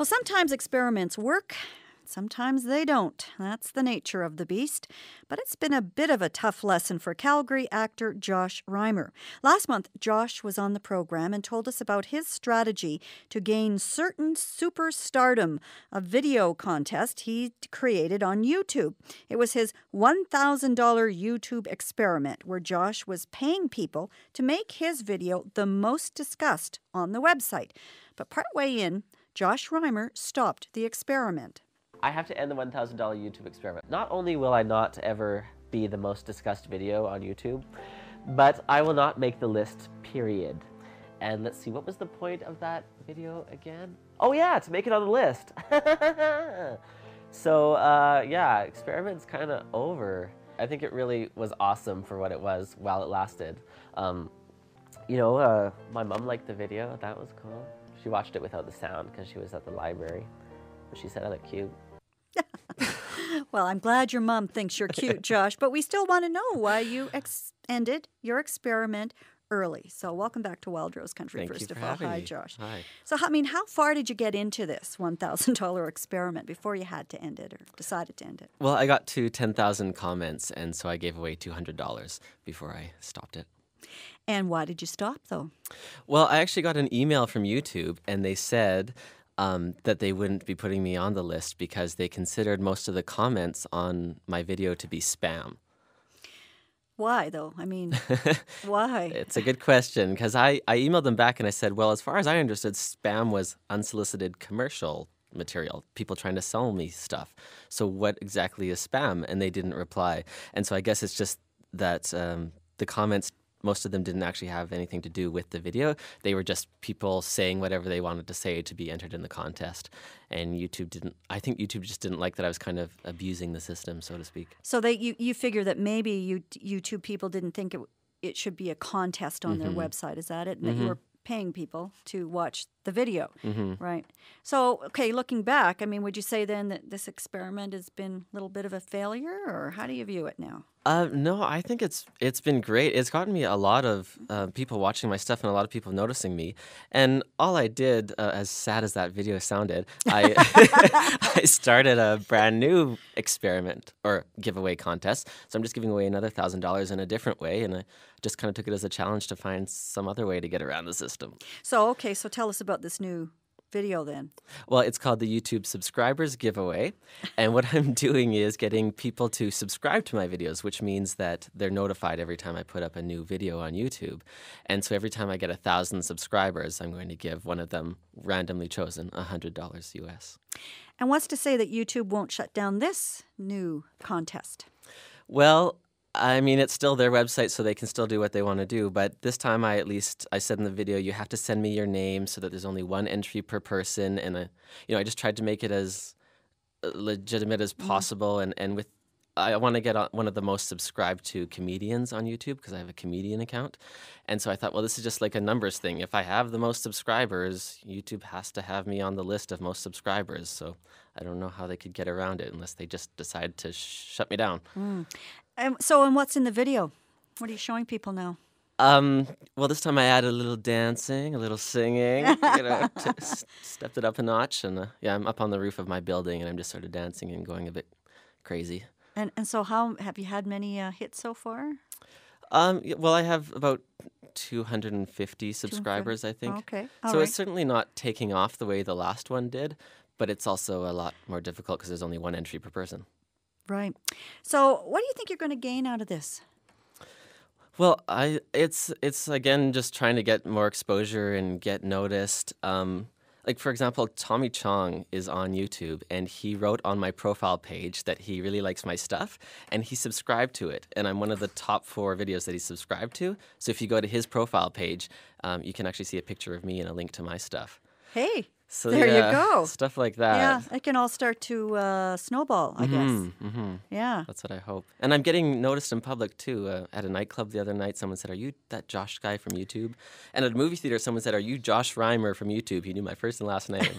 Well, sometimes experiments work, sometimes they don't. That's the nature of the beast. But it's been a bit of a tough lesson for Calgary actor Josh Reimer. Last month, Josh was on the program and told us about his strategy to gain certain superstardom, a video contest he created on YouTube. It was his $1,000 YouTube experiment where Josh was paying people to make his video the most discussed on the website. But partway in, Josh Reimer stopped the experiment. I have to end the $1,000 YouTube experiment. Not only will I not ever be the most discussed video on YouTube, but I will not make the list, period. And let's see, what was the point of that video again? Oh yeah, to make it on the list. So yeah, experiment's kind of over. I think it really was awesome for what it was while it lasted. You know, my mom liked the video, that was cool. She watched it without the sound because she was at the library. But she said I look cute. Well, I'm glad your mom thinks you're cute, Josh, but we still want to know why you ended your experiment early. So welcome back to Wild Rose Country, first of all. Hi, Josh. Hi. So, I mean, how far did you get into this $1,000 experiment before you had to end it or decided to end it? Well, I got to 10,000 comments, and so I gave away $200 before I stopped it. And why did you stop, though? Well, I actually got an email from YouTube, and they said that they wouldn't be putting me on the list because they considered most of the comments on my video to be spam. Why, though? I mean, why? It's a good question because I emailed them back and I said, well, as far as I understood, spam was unsolicited commercial material, people trying to sell me stuff. So what exactly is spam? And they didn't reply. And so I guess it's just that the comments, most of them didn't actually have anything to do with the video. They were just people saying whatever they wanted to say to be entered in the contest. And I think YouTube just didn't like that I was kind of abusing the system, so to speak. So you figure that maybe YouTube people didn't think it should be a contest on their website. Is that it? And that you were paying people to watch the video, right? So, okay, looking back, I mean, would you say then that this experiment has been a little bit of a failure, or how do you view it now? No, I think it's been great. It's gotten me a lot of people watching my stuff and a lot of people noticing me. And all I did, as sad as that video sounded, I I started a brand new experiment or giveaway contest. So I'm just giving away another $1,000 in a different way, and I just kind of took it as a challenge to find some other way to get around the system. So, okay, so tell us about this new video then. Well, it's called the YouTube Subscribers Giveaway. And what I'm doing is getting people to subscribe to my videos, which means that they're notified every time I put up a new video on YouTube. And so every time I get 1,000 subscribers, I'm going to give one of them, randomly chosen, $100 US. And what's to say that YouTube won't shut down this new contest? Well, I mean, it's still their website, so they can still do what they want to do. But this time, I said in the video, you have to send me your name so that there's only one entry per person. And I just tried to make it as legitimate as possible. And I want to get one of the most subscribed to comedians on YouTube because I have a comedian account. And so I thought, well, this is just like a numbers thing. If I have the most subscribers, YouTube has to have me on the list of most subscribers. So I don't know how they could get around it unless they just decide to shut me down. And what's in the video? What are you showing people now? Well, this time I added a little dancing, a little singing, stepped it up a notch. And yeah, I'm up on the roof of my building and I'm just sort of dancing and going a bit crazy. And so how have you had many hits so far? Well, I have about 250 subscribers, I think. Okay. So it's certainly not taking off the way the last one did, but it's also a lot more difficult because there's only one entry per person. Right. So what do you think you're going to gain out of this? Well, it's again just trying to get more exposure and get noticed. Like, for example, Tommy Chong is on YouTube, and he wrote on my profile page that he really likes my stuff, and he subscribed to it. And I'm one of the top 4 videos that he subscribed to. So if you go to his profile page, you can actually see a picture of me and a link to my stuff. Hey, so there you go. Stuff like that. Yeah, it can all start to snowball, I guess. Yeah. That's what I hope. And I'm getting noticed in public, too. At a nightclub the other night, someone said, are you that Josh guy from YouTube? And at a movie theater, someone said, are you Josh Reimer from YouTube? He knew my first and last name.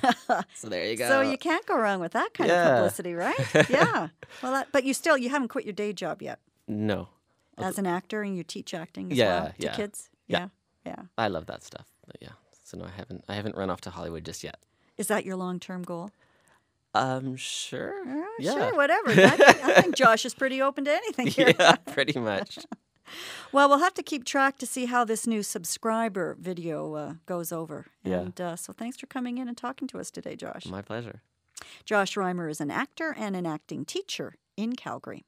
So there you go. So you can't go wrong with that kind of publicity, right? Yeah. Well, but you haven't quit your day job yet. No. As an actor, and you teach acting as well to kids? Yeah. I love that stuff. But yeah. So no, I haven't run off to Hollywood just yet. Is that your long-term goal? Sure. Yeah. Sure, whatever. I think Josh is pretty open to anything here. Yeah, pretty much. Well, we'll have to keep track to see how this new subscriber video goes over. Yeah. And so thanks for coming in and talking to us today, Josh. My pleasure. Josh Reimer is an actor and an acting teacher in Calgary.